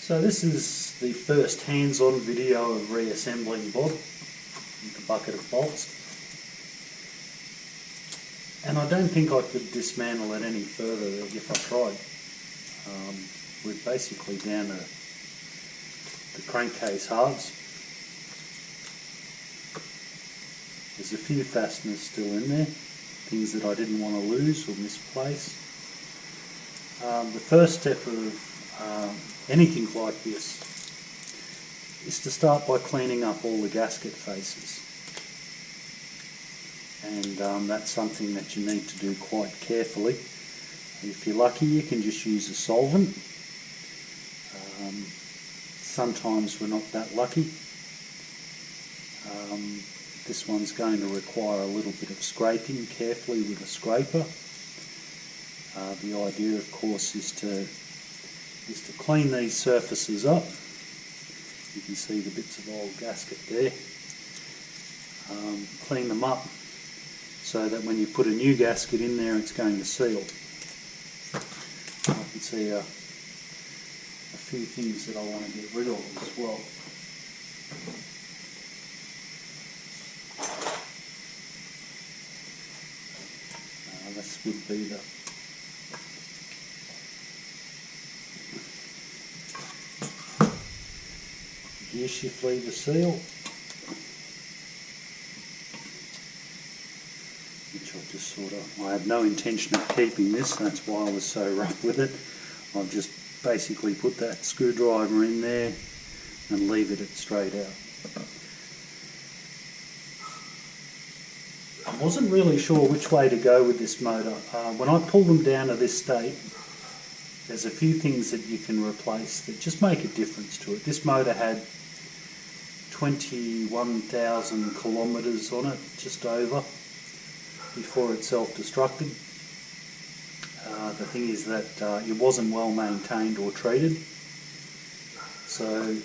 So this is the first hands-on video of reassembling Bob with a bucket of bolts. And I don't think I could dismantle it any further if I tried. We're basically down to the crankcase halves. There's a few fasteners still in there, things that I didn't want to lose or misplace. The first step of anything like this is to start by cleaning up all the gasket faces. And that's something that you need to do quite carefully. If you're lucky, you can just use a solvent. Sometimes we're not that lucky. This one's going to require a little bit of scraping carefully with a scraper. The idea, of course, is to clean these surfaces up. You can see the bits of old gasket there. Clean them up so that when you put a new gasket in there, it's going to seal. I can see a few things that I want to get rid of as well. This would be the gear shift lever seal, which I've just I had no intention of keeping this, that's why I was so rough with it. I've just basically put that screwdriver in there and levered it straight out. I wasn't really sure which way to go with this motor. When I pull them down to this state, there's a few things that you can replace that just make a difference to it. This motor had 21,000 kilometres on it, just over, before it self-destructed. The thing is that it wasn't well maintained or treated. So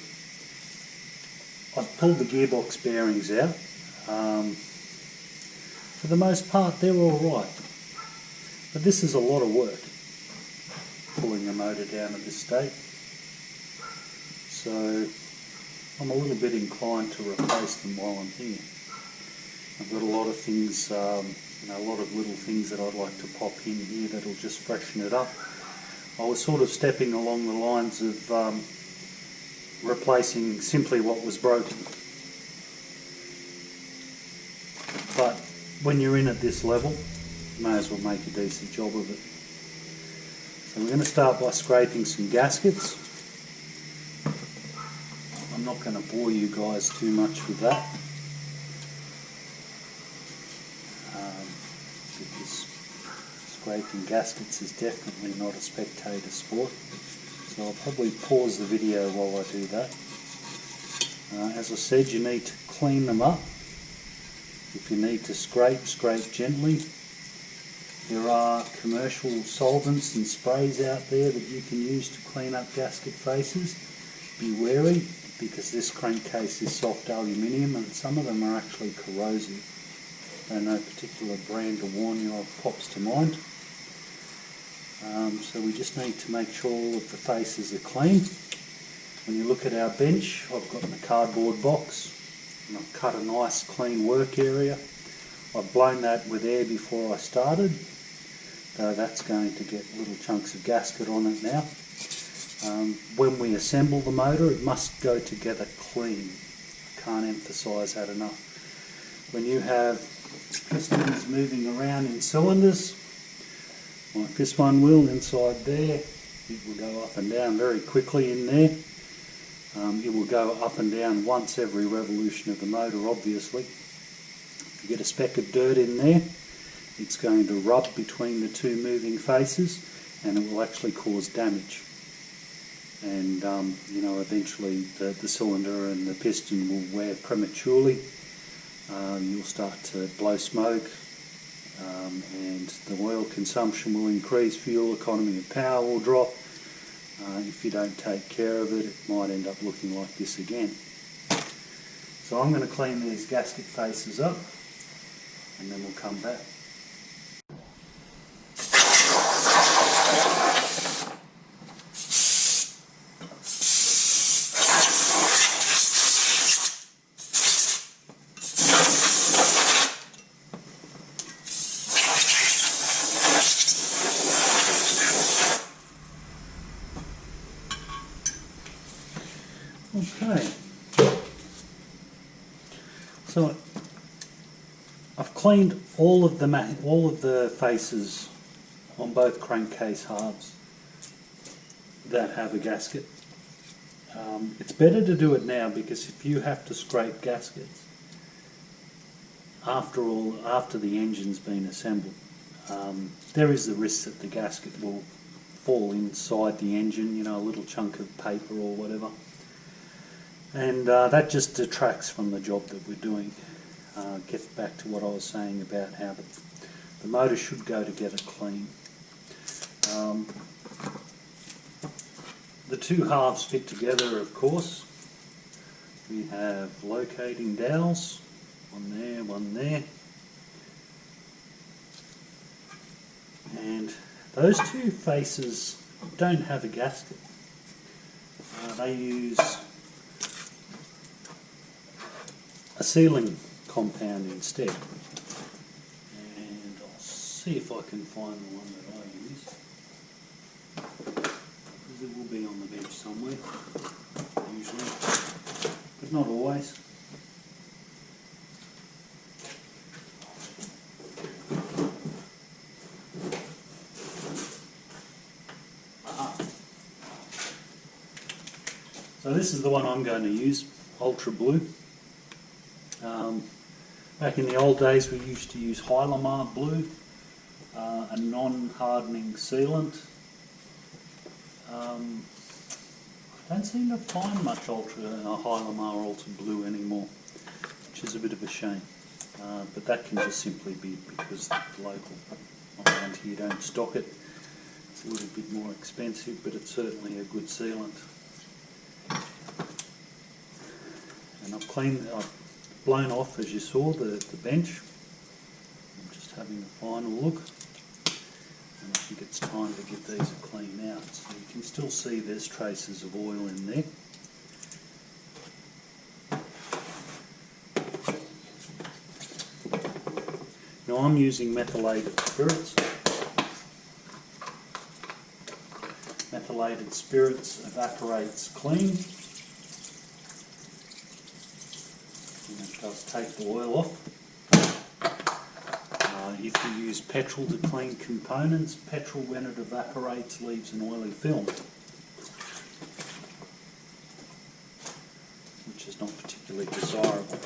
I've pulled the gearbox bearings out. For the most part, they're all right, but this is a lot of work, pulling the motor down to this state. So I'm a little bit inclined to replace them while I'm here. I've got a lot of things, a lot of little things that I'd like to pop in here that'll just freshen it up. I was sort of stepping along the lines of replacing simply what was broken. But when you're in at this level, you may as well make a decent job of it. So we're going to start by scraping some gaskets. I'm not going to bore you guys too much with that, because scraping gaskets is definitely not a spectator sport. So I'll probably pause the video while I do that. As I said, you need to clean them up. If you need to scrape gently. There are commercial solvents and sprays out there that you can use to clean up gasket faces. Be wary, because this crankcase is soft aluminium and some of them are actually corrosive. And no particular brand to warn you of pops to mind. So we just need to make sure all of the faces are clean. When you look at our bench, I've got in a cardboard box. And I've cut a nice clean work area. I've blown that with air before I started, though that's going to get little chunks of gasket on it now. When we assemble the motor, it must go together clean. I can't emphasise that enough. When you have pistons moving around in cylinders, like this one will inside there, it will go up and down very quickly in there. It will go up and down once every revolution of the motor, obviously. If you get a speck of dirt in there, it's going to rub between the two moving faces and it will actually cause damage. And eventually the cylinder and the piston will wear prematurely. You'll start to blow smoke, and the oil consumption will increase, fuel economy of power will drop. If you don't take care of it, it might end up looking like this again. So I'm going to clean these gasket faces up and then we'll come back. Okay. So I've cleaned all of the faces on both crankcase halves that have a gasket. It's better to do it now, because if you have to scrape gaskets after the engine's been assembled, there is the risk that the gasket will fall inside the engine, you know, a little chunk of paper or whatever, and that just detracts from the job that we're doing. Get back to what I was saying about how the motor should go to get it clean. The two halves fit together, of course. We have locating dowels, one there, one there. And those two faces don't have a gasket. They use a sealing compound instead. And I'll see if I can find the one that I use. Because it will be on the bench somewhere, usually, but not always. So this is the one I'm going to use, Ultra Blue. Back in the old days we used to use Hylamar Blue, a non-hardening sealant. I don't seem to find much Hylamar Ultra Blue anymore, which is a bit of a shame. But that can just simply be because the local around here don't stock it. It's a little bit more expensive, but it's certainly a good sealant. And I've blown off, as you saw, the bench. I'm just having a final look, and I think it's time to give these a clean out. So you can still see there's traces of oil in there. Now I'm using methylated spirits. Methylated spirits evaporates clean. And it does take the oil off. If you use petrol to clean components, petrol when it evaporates leaves an oily film, which is not particularly desirable.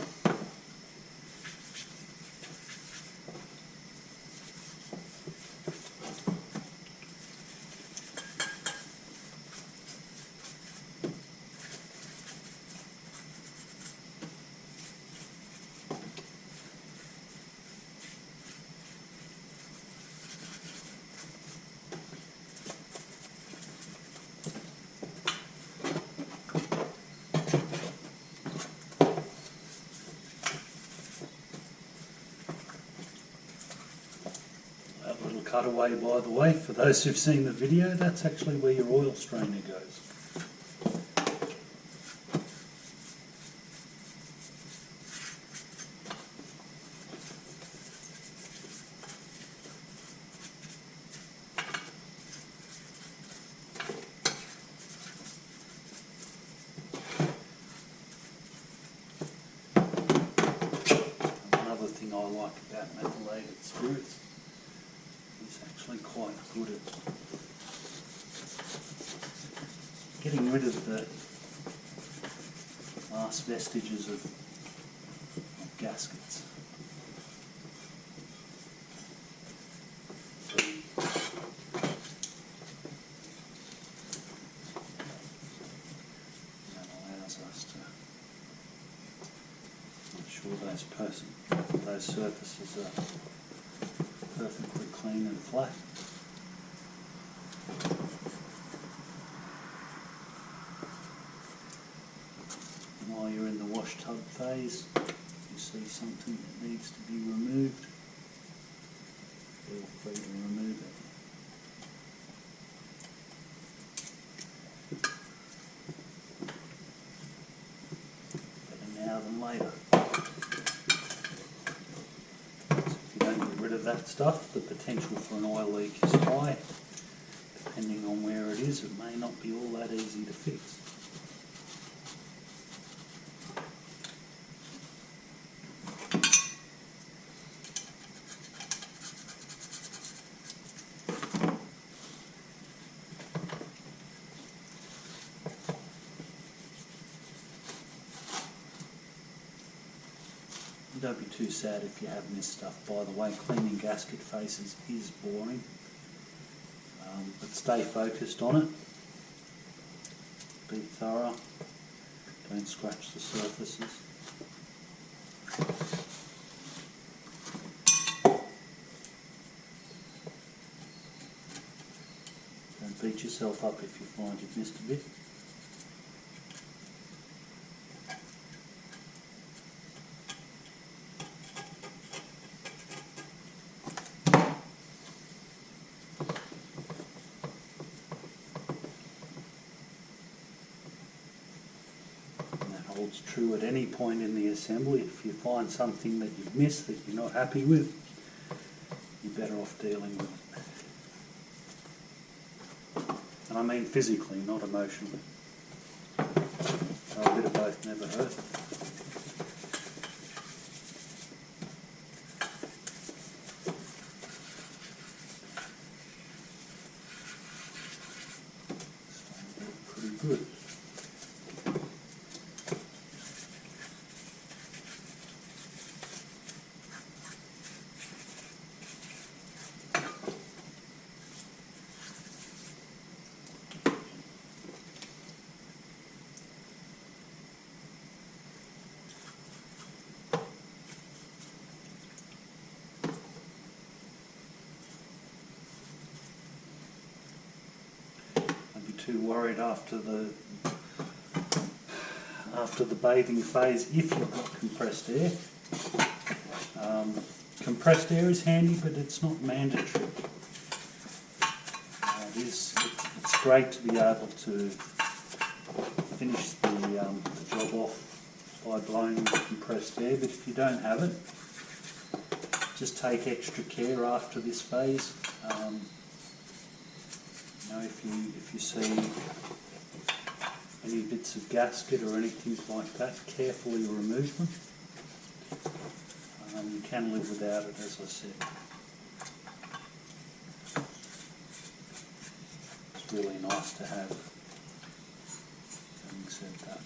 Cutaway, by the way, for those who've seen the video, that's actually where your oil strainer goes. Another thing I like about methylated spirits, it's actually quite good at getting rid of the last vestiges of gaskets. That allows us to make sure those surfaces are perfectly clean and flat. And while you're in the wash tub phase, you see something that needs to be removed, feel free to remove it. Better now than later. That stuff, the potential for an oil leak is high. Depending on where it is, it may not be all that easy to fix. Don't be too sad if you have missed stuff, by the way. Cleaning gasket faces is boring, but stay focused on it. Be thorough. Don't scratch the surfaces. Don't beat yourself up if you find you've missed a bit. Holds true at any point in the assembly. If you find something that you've missed that you're not happy with, you're better off dealing with it. And I mean physically, not emotionally. So a bit of both never hurt. So pretty good. Too worried after the bathing phase if you've got compressed air. Compressed air is handy, but it's not mandatory. It's great to be able to finish the job off by blowing with compressed air, but if you don't have it, just take extra care after this phase. If you see any bits of gasket or anything like that, carefully remove them. You can live without it, as I said. It's really nice to have, having said that.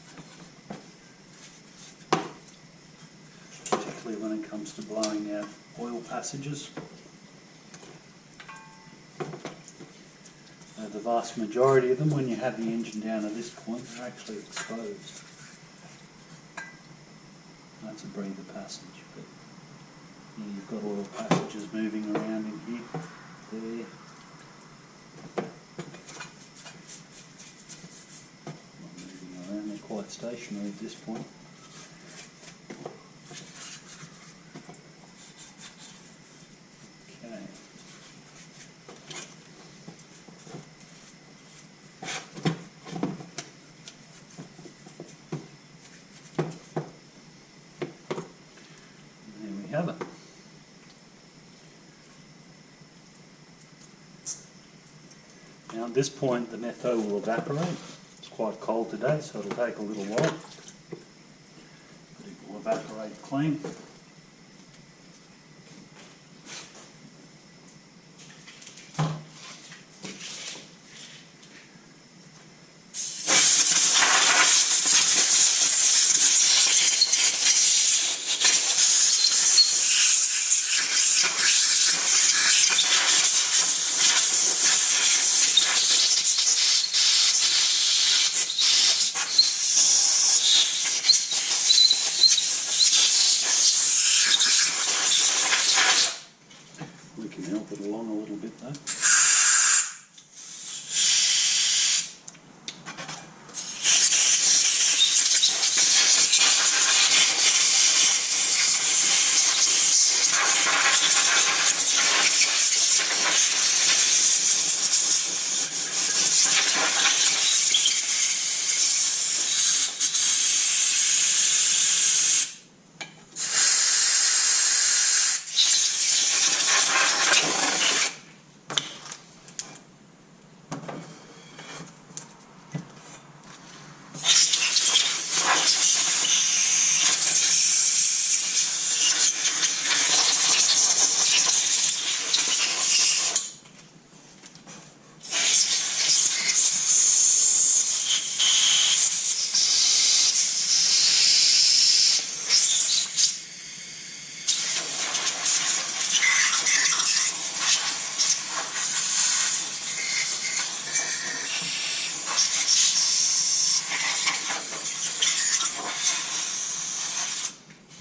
Particularly when it comes to blowing out oil passages. The vast majority of them, when you have the engine down at this point, are actually exposed. That's a breather passage, but you've got oil passages moving around in here, there. Not moving around, they're quite stationary at this point. Have it. Now at this point the netho will evaporate. It's quite cold today, so it'll take a little while, but it will evaporate clean.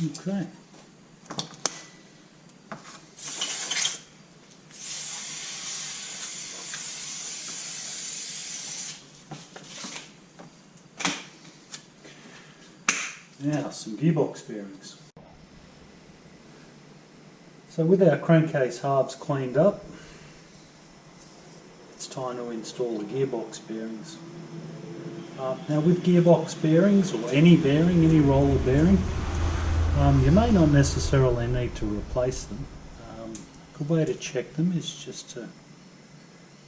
Okay. Now some gearbox bearings. So with our crankcase halves cleaned up, it's time to install the gearbox bearings. Now with gearbox bearings, or any bearing, any roller bearing, you may not necessarily need to replace them. A good way to check them is just to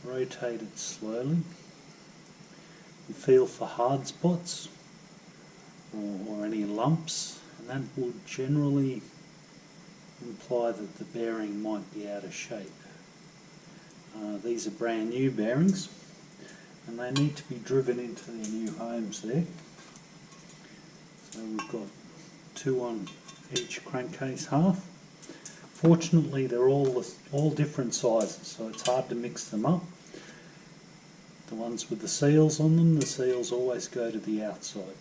rotate it slowly and feel for hard spots or any lumps, and that will generally imply that the bearing might be out of shape. These are brand new bearings and they need to be driven into their new homes there. So we've got 2 on each crankcase half. Fortunately they're all different sizes, so it's hard to mix them up. The ones with the seals on them, the seals always go to the outside.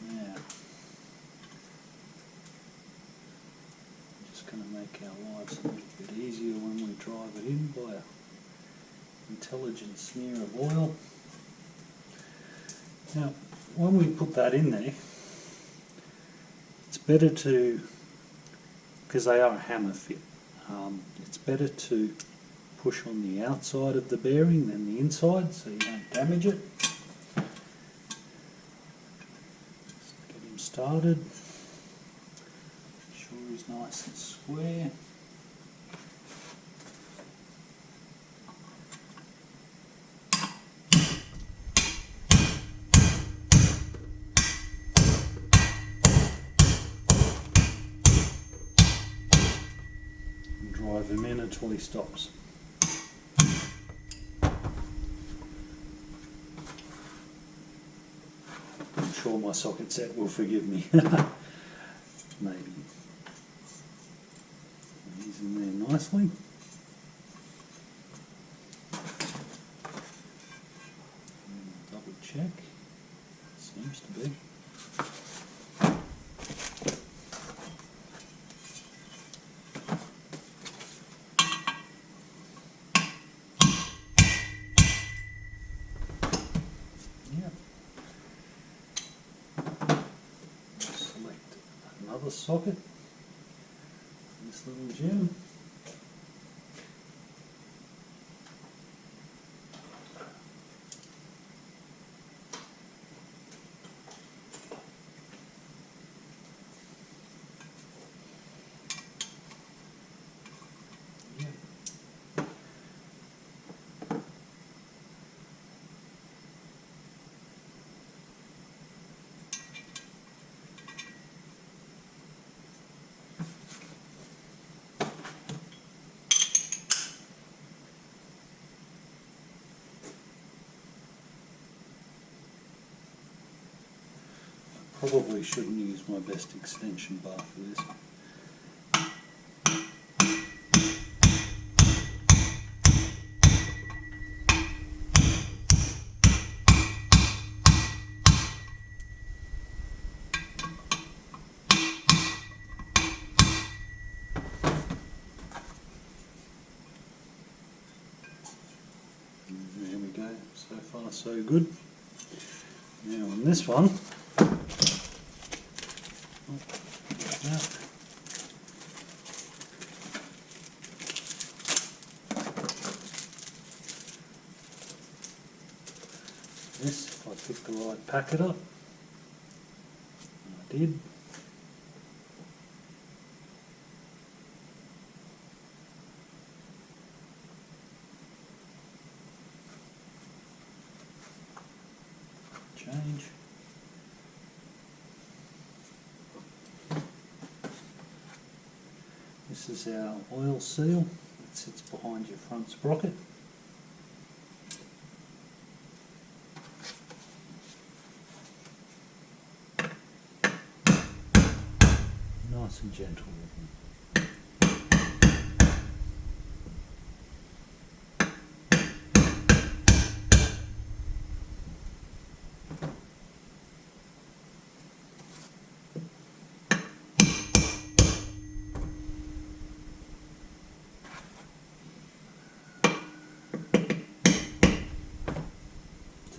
Now, I'm just going to make our lives a little bit easier when we drive it in by an intelligent smear of oil. Now, when we put that in there, it's better to, because they are a hammer fit, it's better to push on the outside of the bearing than the inside so you don't damage it. Just get him started. Make sure he's nice and square. And drive him in until he stops. I'm sure my socket set will forgive me. Maybe. He's in there nicely. Double check. Seems to be. Yeah. Select another socket, this little gem. Yeah. Probably shouldn't use my best extension bar for this. There we go, so far so good. Now on this one, this, if I pick the right packet up, and I did. Change. This is our oil seal that sits behind your front sprocket. Nice and gentle with them.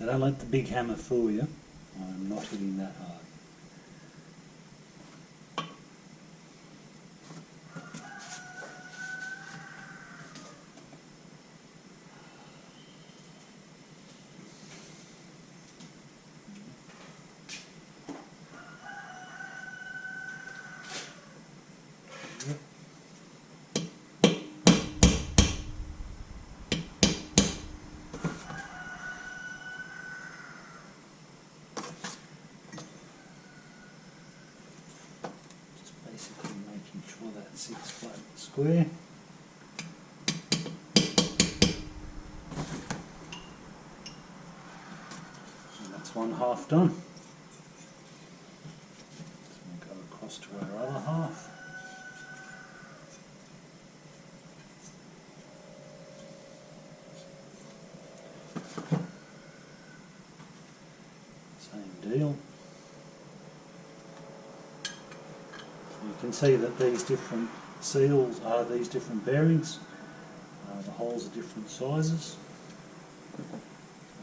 So don't let the big hammer fool you. I'm not hitting that hard. Basically making sure that sits flat and square. And that's one half done. So we'll go across to our other half. Same deal. You can see that these different seals are these different bearings. The holes are different sizes.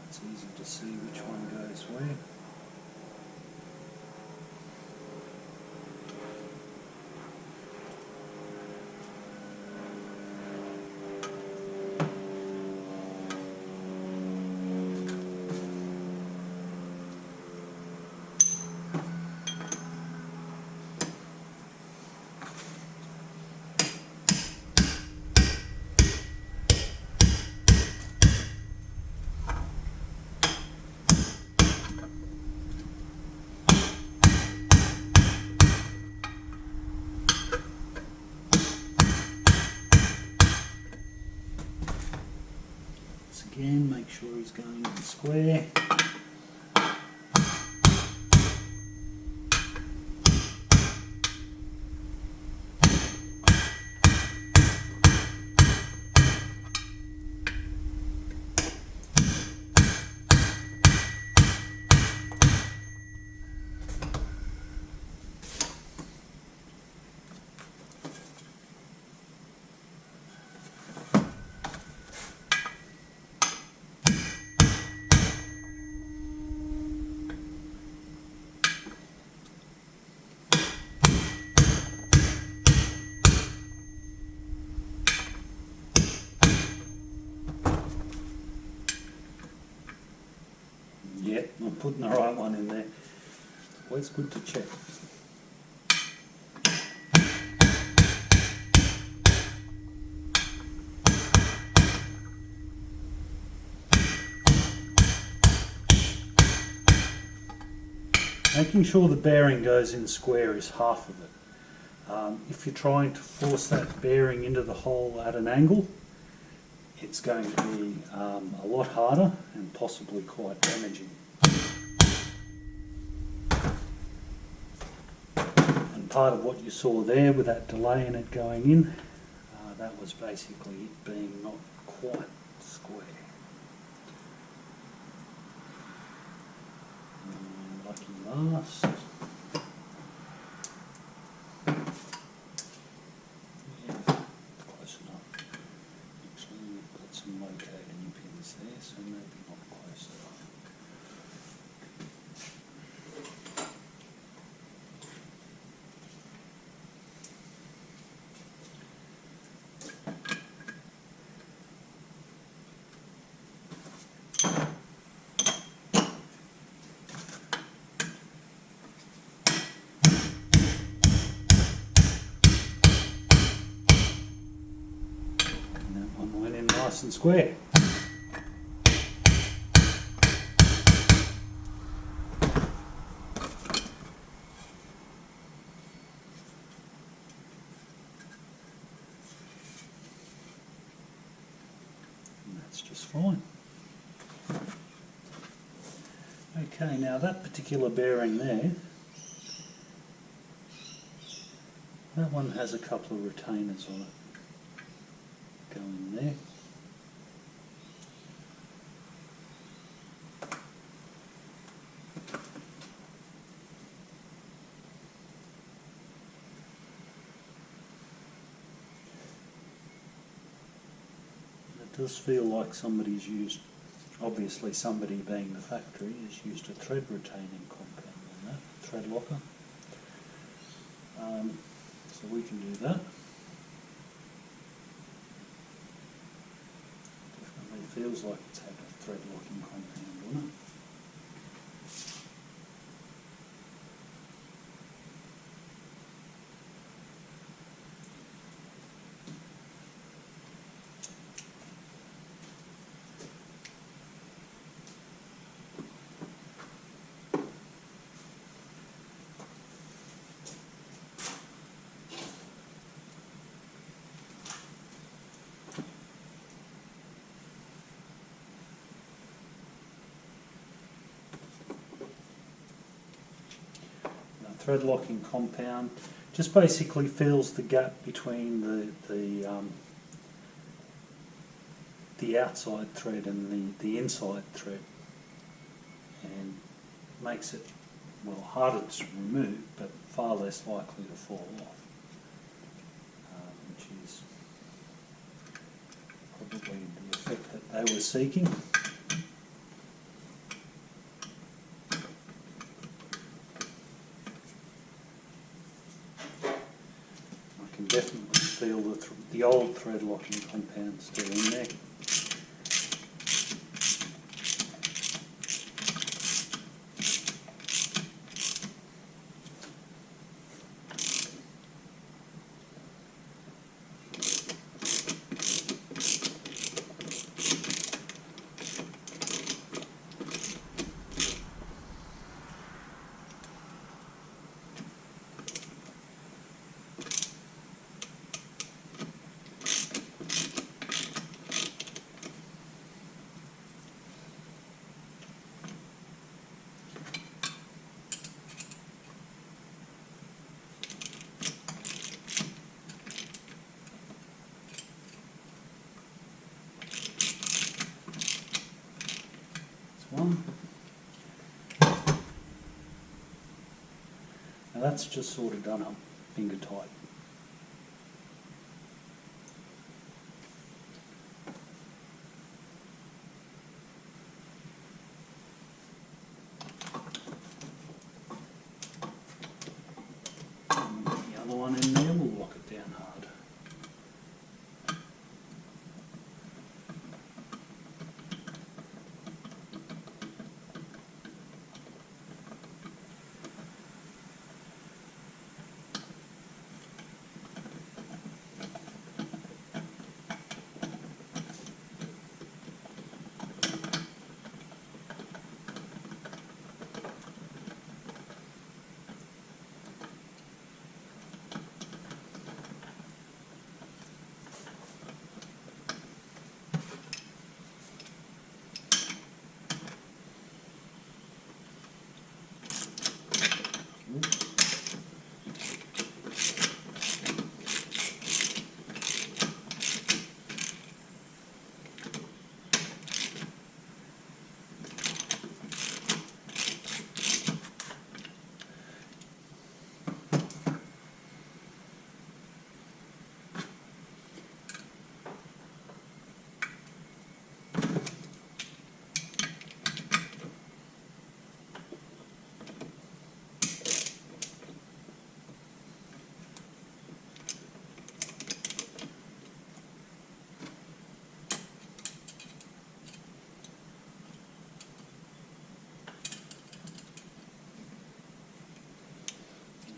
It's easy to see which one goes where. Again, make sure he's going in square. Yeah, I'm putting the right one in there. Always good to check. Making sure the bearing goes in square is half of it. If you're trying to force that bearing into the hole at an angle, it's going to be a lot harder and possibly quite damaging. And part of what you saw there with that delay in it going in, that was basically it being not quite square. And lucky last. Locating pins there, so maybe not close enough. And that one went in nice and square. That's just fine. Okay, now that particular bearing there, that one has a couple of retainers on it. Go in there. It does feel like somebody's used Obviously somebody, being the factory, has used a thread retaining compound on that, thread locker. So we can do that. Definitely feels like it's had a thread locking compound on it. Thread locking compound just basically fills the gap between the outside thread and the inside thread, and makes it, well, harder to remove but far less likely to fall off, which is probably the effect that they were seeking. Definitely feel the old thread locking compound still in there. One. Now that's just sort of done up finger tight. And we'll get the other one in there, we'll lock it down hard.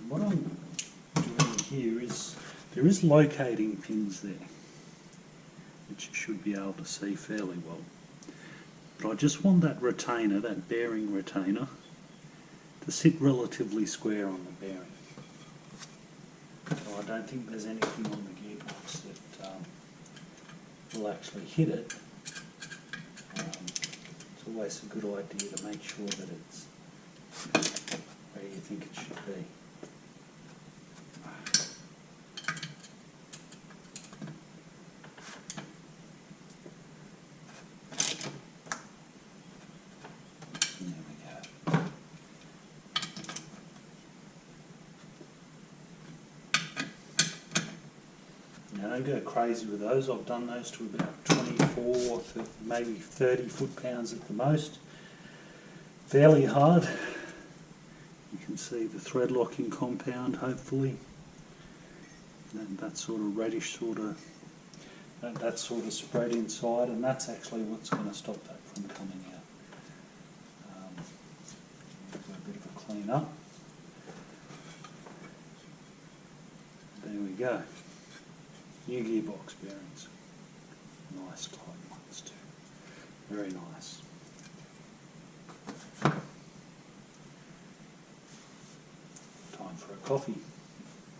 What I'm doing here is, there is locating pins there, which you should be able to see fairly well. But I just want that retainer, that bearing retainer, to sit relatively square on the bearing. So I don't think there's anything on the gearbox that will actually hit it. It's always a good idea to make sure that it's where you think it should be. Now don't go crazy with those. I've done those to about 20 24, maybe 30 foot-pounds at the most. Fairly hard. You can see the thread locking compound, hopefully. And that sort of reddish that sort of spread inside, and that's actually what's going to stop that from coming out. Give it a bit of a clean up. There we go. New gearbox bearings. Nice tight ones too. Very nice. Time for a coffee.